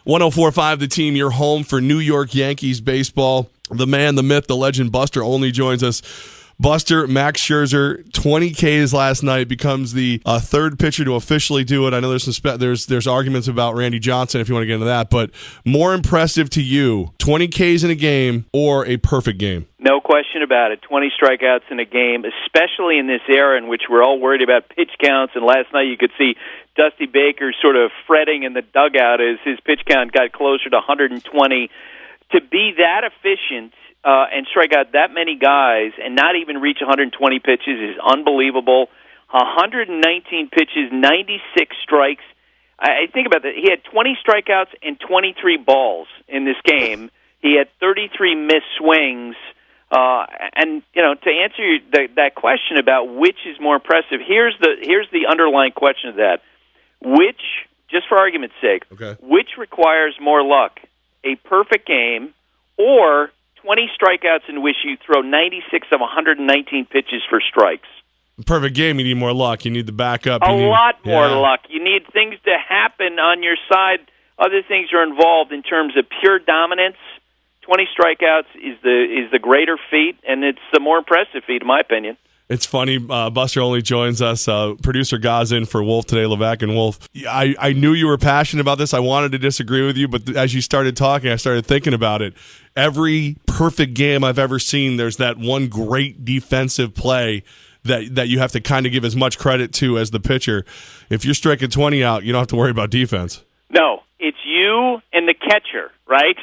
104.5 The Team, your home for New York Yankees baseball. The man, the myth, the legend, Buster Onley joins us. Buster, Max Scherzer, 20 Ks last night, becomes the third pitcher to officially do it. I know there's arguments about Randy Johnson if you want to get into that, but more impressive to you, 20 Ks in a game or a perfect game? No question about it. 20 strikeouts in a game, especially in this era in which we're all worried about pitch counts, and last night you could see Dusty Baker sort of fretting in the dugout as his pitch count got closer to 120. To be that efficient and strike out that many guys and not even reach 120 pitches is unbelievable. 119 pitches, 96 strikes. I think about that. He had 20 strikeouts and 23 balls in this game. He had 33 missed swings. And to answer that question about which is more impressive, here's the underlying question of that. Which, just for argument's sake, which requires more luck? A perfect game or 20 strikeouts in which you throw 96 of 119 pitches for strikes? Perfect game, you need more luck. You need the backup. A lot more luck. You need things to happen on your side. Other things are involved in terms of pure dominance. 20 strikeouts is the greater feat, and it's the more impressive feat, in my opinion. It's funny, Buster Only joins us. Producer Gazin for Wolf today, Levack and Wolf. I knew you were passionate about this. I wanted to disagree with you, but as you started talking, I started thinking about it. Every perfect game I've ever seen, there's that one great defensive play that you have to kind of give as much credit to as the pitcher. If you're striking 20 out, you don't have to worry about defense. No, it's you and the catcher, right?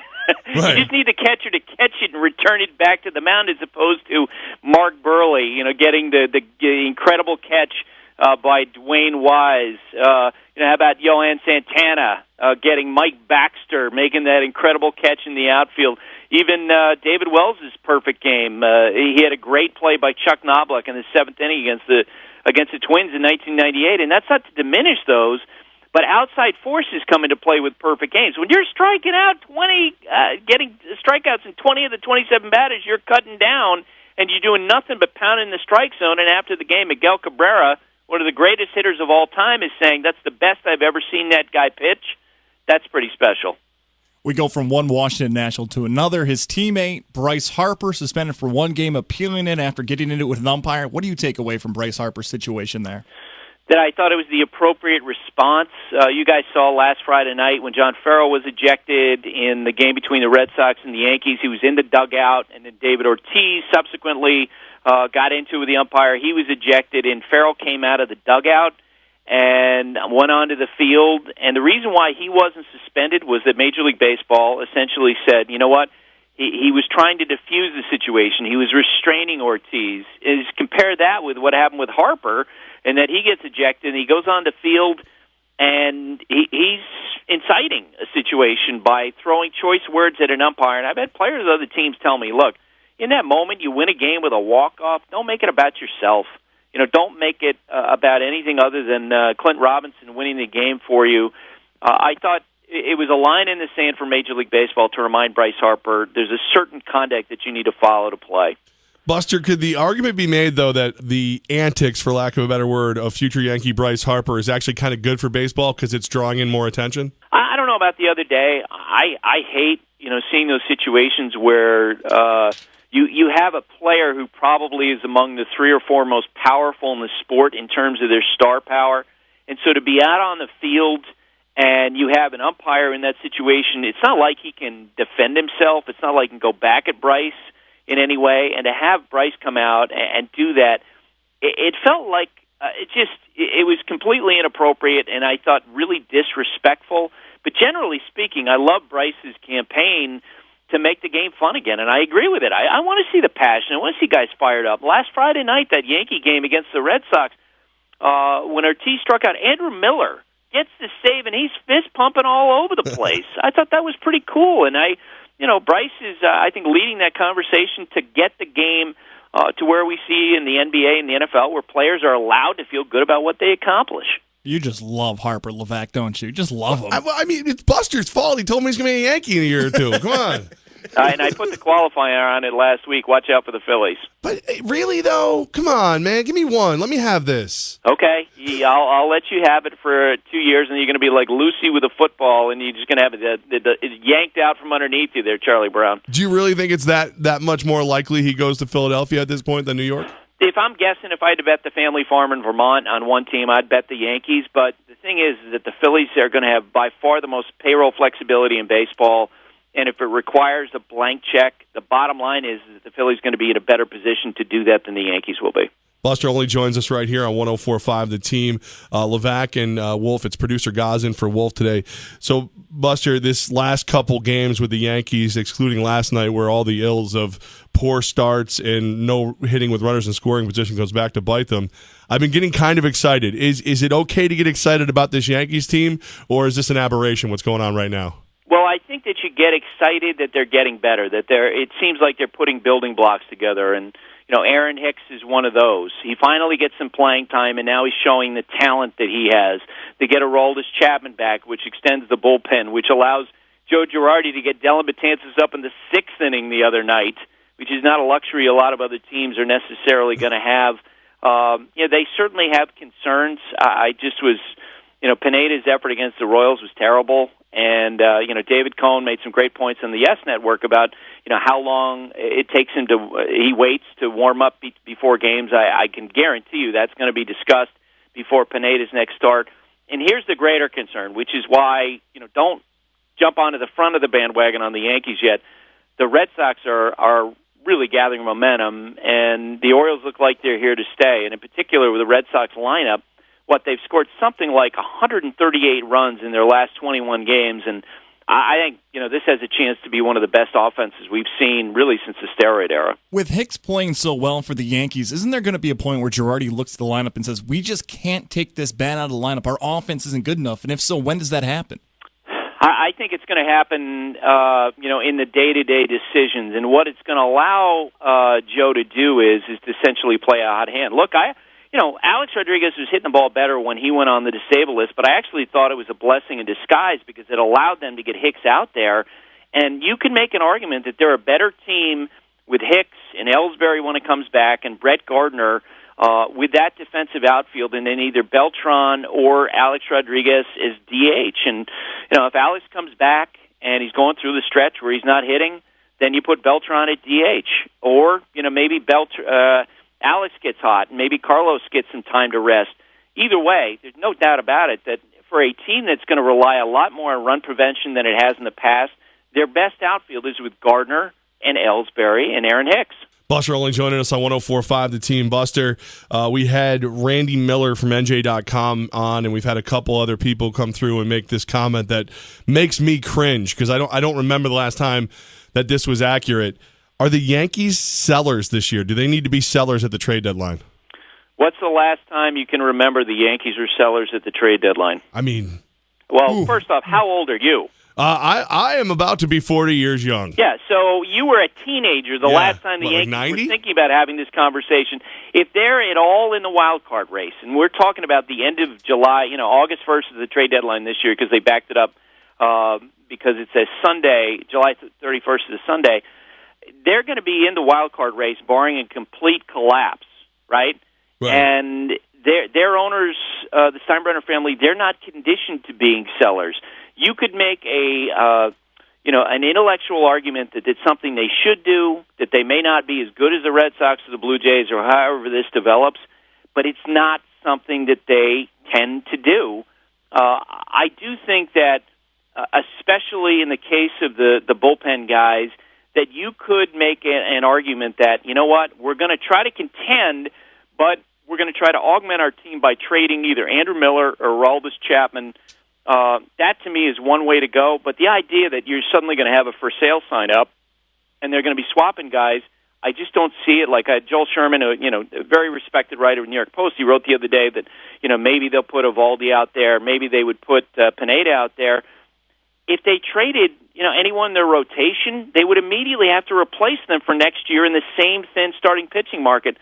Right. You just need the catcher to catch it and return it back to the mound, as opposed to Mark Burley, getting the incredible catch by Dwayne Wise. How about Yohan Santana getting Mike Baxter, making that incredible catch in the outfield? Even David Wells' perfect game. He had a great play by Chuck Knobloch in the seventh inning against the Twins in 1998, and that's not to diminish those. But outside forces come into play with perfect games. When you're striking out 20, getting strikeouts in 20 of the 27 batters, you're cutting down, and you're doing nothing but pounding the strike zone. And after the game, Miguel Cabrera, one of the greatest hitters of all time, is saying, that's the best I've ever seen that guy pitch. That's pretty special. We go from one Washington National to another. His teammate, Bryce Harper, suspended for one game, appealing it after getting into it with an umpire. What do you take away from Bryce Harper's situation there? That I thought it was the appropriate response. You guys saw last Friday night when John Farrell was ejected in the game between the Red Sox and the Yankees. He was in the dugout, and then David Ortiz subsequently got into it with the umpire. He was ejected, and Farrell came out of the dugout and went onto the field. And the reason why he wasn't suspended was that Major League Baseball essentially said, you know what, he was trying to defuse the situation. He was restraining Ortiz. Compare that with what happened with Harper, and that he gets ejected, and he goes on the field, and he's inciting a situation by throwing choice words at an umpire. And I've had players of other teams tell me, look, in that moment you win a game with a walk-off, don't make it about yourself. Don't make it about anything other than Clint Robinson winning the game for you. I thought it was a line in the sand for Major League Baseball to remind Bryce Harper there's a certain conduct that you need to follow to play. Buster, could the argument be made, though, that the antics, for lack of a better word, of future Yankee Bryce Harper is actually kind of good for baseball because it's drawing in more attention? I don't know about the other day. I hate seeing those situations where you have a player who probably is among the 3 or 4 most powerful in the sport in terms of their star power, and so to be out on the field and you have an umpire in that situation, it's not like he can defend himself. It's not like he can go back at Bryce in any way, and to have Bryce come out and do that, it felt like it was completely inappropriate, and I thought really disrespectful. But generally speaking, I love Bryce's campaign to make the game fun again, and I agree with it. I want to see the passion. I want to see guys fired up. Last Friday night, that Yankee game against the Red Sox, when Ortiz struck out, Andrew Miller gets the save, and he's fist pumping all over the place. I thought that was pretty cool, and Bryce is, I think, leading that conversation to get the game to where we see in the NBA and the NFL, where players are allowed to feel good about what they accomplish. You just love Harper, Levack, don't you? Just love him. I mean, it's Buster's fault. He told me he's going to be a Yankee in a year or two. Come on. And I put the qualifier on it last week. Watch out for the Phillies. But really, though, come on, man. Give me one. Let me have this. Okay. I'll let you have it for 2 years, and you're going to be like Lucy with a football, and you're just going to have it yanked out from underneath you there, Charlie Brown. Do you really think it's that much more likely he goes to Philadelphia at this point than New York? If I'm guessing, if I had to bet the family farm in Vermont on one team, I'd bet the Yankees. But the thing is that the Phillies are going to have by far the most payroll flexibility in baseball. And if it requires a blank check, the bottom line is that the Phillies are going to be in a better position to do that than the Yankees will be. Buster Onley joins us right here on 104.5 The Team. Levack and Wolf, it's producer Gazin for Wolf today. So, Buster, this last couple games with the Yankees, excluding last night where all the ills of poor starts and no hitting with runners in scoring position goes back to bite them, I've been getting kind of excited. Is it okay to get excited about this Yankees team, or is this an aberration, what's going on right now? Well, I think that you get excited that they're getting better, that it seems like they're putting building blocks together, and Aaron Hicks is one of those. He finally gets some playing time, and now he's showing the talent that he has. They get Aroldis Chapman back, which extends the bullpen, which allows Joe Girardi to get Dellin Betances up in the sixth inning the other night, which is not a luxury a lot of other teams are necessarily going to have. They certainly have concerns. I just was, Pineda's effort against the Royals was terrible. And, David Cohn made some great points on the Yes Network about, how long it takes him he waits to warm up before games. I can guarantee you that's going to be discussed before Pineda's next start. And here's the greater concern, which is why, don't jump onto the front of the bandwagon on the Yankees yet. The Red Sox are really gathering momentum, and the Orioles look like they're here to stay. And in particular with the Red Sox lineup, they've scored something like 138 runs in their last 21 games, and I think this has a chance to be one of the best offenses we've seen really since the steroid era. With Hicks playing so well for the Yankees, isn't there going to be a point where Girardi looks at the lineup and says, we just can't take this bat out of the lineup, our offense isn't good enough, and if so, when does that happen? I think it's going to happen, in the day-to-day decisions, and what it's going to allow Joe to do is to essentially play a hot hand. Look, Alex Rodriguez was hitting the ball better when he went on the disabled list, but I actually thought it was a blessing in disguise because it allowed them to get Hicks out there. And you can make an argument that they're a better team with Hicks and Ellsbury when it comes back and Brett Gardner with that defensive outfield, and then either Beltran or Alex Rodriguez is DH. And, if Alex comes back and he's going through the stretch where he's not hitting, then you put Beltran at DH. Or, maybe Alex gets hot, and maybe Carlos gets some time to rest. Either way, there's no doubt about it that for a team that's going to rely a lot more on run prevention than it has in the past, their best outfield is with Gardner and Ellsbury and Aaron Hicks. Buster Onley joining us on 104.5 The Team. Buster, we had Randy Miller from NJ.com on, and we've had a couple other people come through and make this comment that makes me cringe because I don't remember the last time that this was accurate. Are the Yankees sellers this year? Do they need to be sellers at the trade deadline? What's the last time you can remember the Yankees were sellers at the trade deadline? First off, how old are you? I am about to be 40 years young. Yeah, so you were a teenager the last time the Yankees were thinking about having this conversation. If they're at all in the wild card race, and we're talking about the end of July, August 1st is the trade deadline this year because they backed it up because it's a Sunday, July 31st is a Sunday. They're going to be in the wild card race, barring a complete collapse, right? And their owners, the Steinbrenner family, they're not conditioned to being sellers. You could make an intellectual argument that it's something they should do, that they may not be as good as the Red Sox or the Blue Jays or however this develops, but it's not something that they tend to do. I do think that, especially in the case of the bullpen guys, that you could make an argument that, we're going to try to contend, but we're going to try to augment our team by trading either Andrew Miller or Aroldis Chapman. That, to me, is one way to go. But the idea that you're suddenly going to have a for-sale sign-up and they're going to be swapping guys, I just don't see it. Like Joel Sherman, a very respected writer of the New York Post, he wrote the other day that, maybe they'll put Eovaldi out there. Maybe they would put Pineda out there. If they traded, anyone in their rotation, they would immediately have to replace them for next year in the same thin starting pitching market.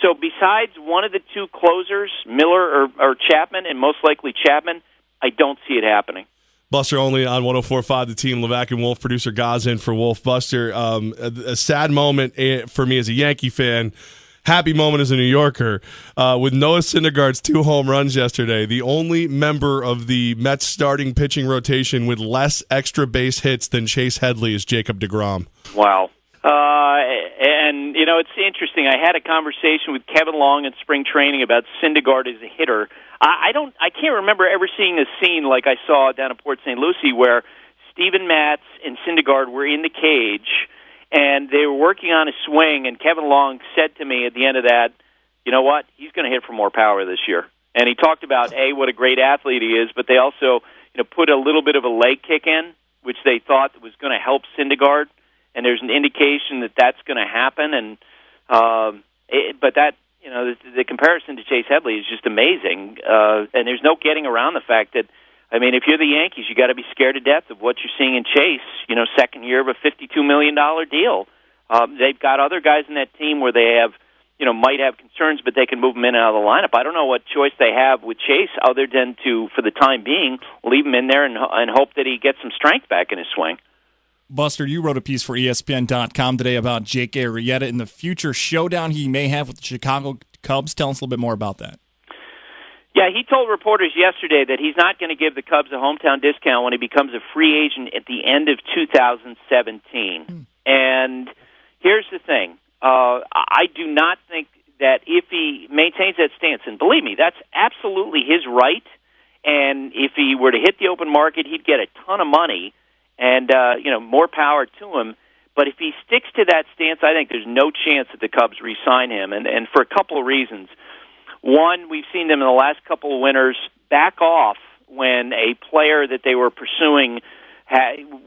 So besides one of the two closers, Miller or Chapman, and most likely Chapman, I don't see it happening. Buster Onley on 104.5 The Team. Levack and Wolf, producer Gaz in for Wolf. Buster, a sad moment for me as a Yankee fan. Happy moment as a New Yorker. With Noah Syndergaard's 2 home runs yesterday, the only member of the Mets starting pitching rotation with less extra base hits than Chase Headley is Jacob deGrom. Wow. And, it's interesting. I had a conversation with Kevin Long in spring training about Syndergaard as a hitter. I can't remember ever seeing a scene like I saw down at Port St. Lucie where Steven Matz and Syndergaard were in the cage, and they were working on a swing, and Kevin Long said to me at the end of that, you know what, he's going to hit for more power this year. And he talked about, what a great athlete he is, but they also put a little bit of a leg kick in, which they thought was going to help Syndergaard. And there's an indication that that's going to happen, and but that the comparison to Chase Headley is just amazing, and there's no getting around the fact that if you're the Yankees, you got to be scared to death of what you're seeing in Chase. Second year of a $52 million deal. They've got other guys in that team where they have might have concerns, but they can move them in and out of the lineup. I don't know what choice they have with Chase other than to, for the time being, leave him in there and hope that he gets some strength back in his swing. Buster, you wrote a piece for ESPN.com today about Jake Arrieta and the future showdown he may have with the Chicago Cubs. Tell us a little bit more about that. Yeah, he told reporters yesterday that he's not going to give the Cubs a hometown discount when he becomes a free agent at the end of 2017. And here's the thing. I do not think that if he maintains that stance, and believe me, that's absolutely his right, and if he were to hit the open market, he'd get a ton of money, and more power to him. But if he sticks to that stance, I think there's no chance that the Cubs re-sign him, and for a couple of reasons. One, we've seen them in the last couple of winters back off when a player that they were pursuing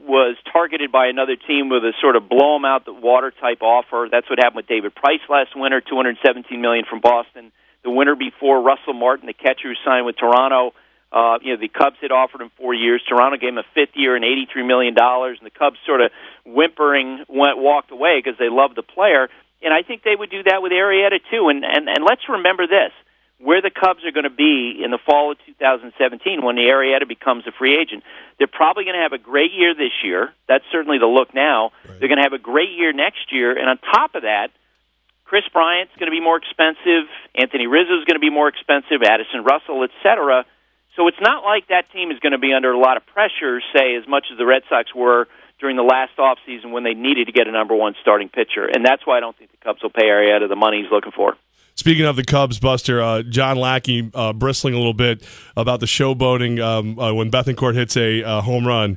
was targeted by another team with a sort of blow-them-out-the-water type offer. That's what happened with David Price last winter, $217 million from Boston. The winter before, Russell Martin, the catcher who signed with Toronto, the Cubs had offered him 4 years. Toronto gave him a fifth year and $83 million, and the Cubs sort of whimpering walked away because they loved the player. And I think they would do that with Arrieta, too. And let's remember this, where the Cubs are going to be in the fall of 2017 when the Arrieta becomes a free agent. They're probably going to have a great year this year. That's certainly the look now. Right. They're going to have a great year next year. And on top of that, Chris Bryant's going to be more expensive. Anthony Rizzo's going to be more expensive. Addison Russell, etc. So it's not like that team is going to be under a lot of pressure, say, as much as the Red Sox were during the last offseason when they needed to get a number one starting pitcher. And that's why I don't think the Cubs will pay Arrieta the money he's looking for. Speaking of the Cubs, Buster, John Lackey bristling a little bit about the showboating when Bethancourt hits a home run.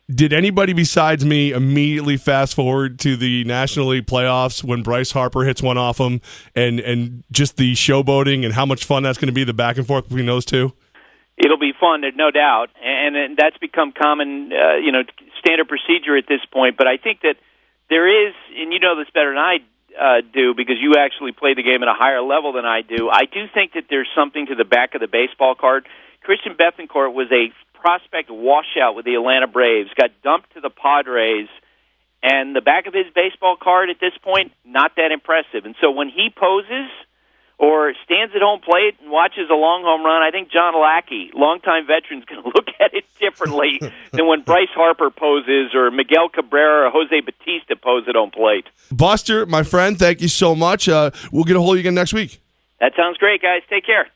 Did anybody besides me immediately fast forward to the National League playoffs when Bryce Harper hits one off him and just the showboating and how much fun that's going to be, the back and forth between those two? It'll be fun, there's no doubt, and that's become common, standard procedure at this point. But I think that there is, and you know this better than I do because you actually play the game at a higher level than I do. I do think that there's something to the back of the baseball card. Christian Bethancourt was a prospect washout with the Atlanta Braves, got dumped to the Padres, and the back of his baseball card at this point, not that impressive. And so when he poses or stands at home plate and watches a long home run, I think John Lackey, longtime veteran, is going to look at it differently than when Bryce Harper poses or Miguel Cabrera or Jose Bautista pose at home plate. Buster, my friend, thank you so much. We'll get a hold of you again next week. That sounds great, guys. Take care.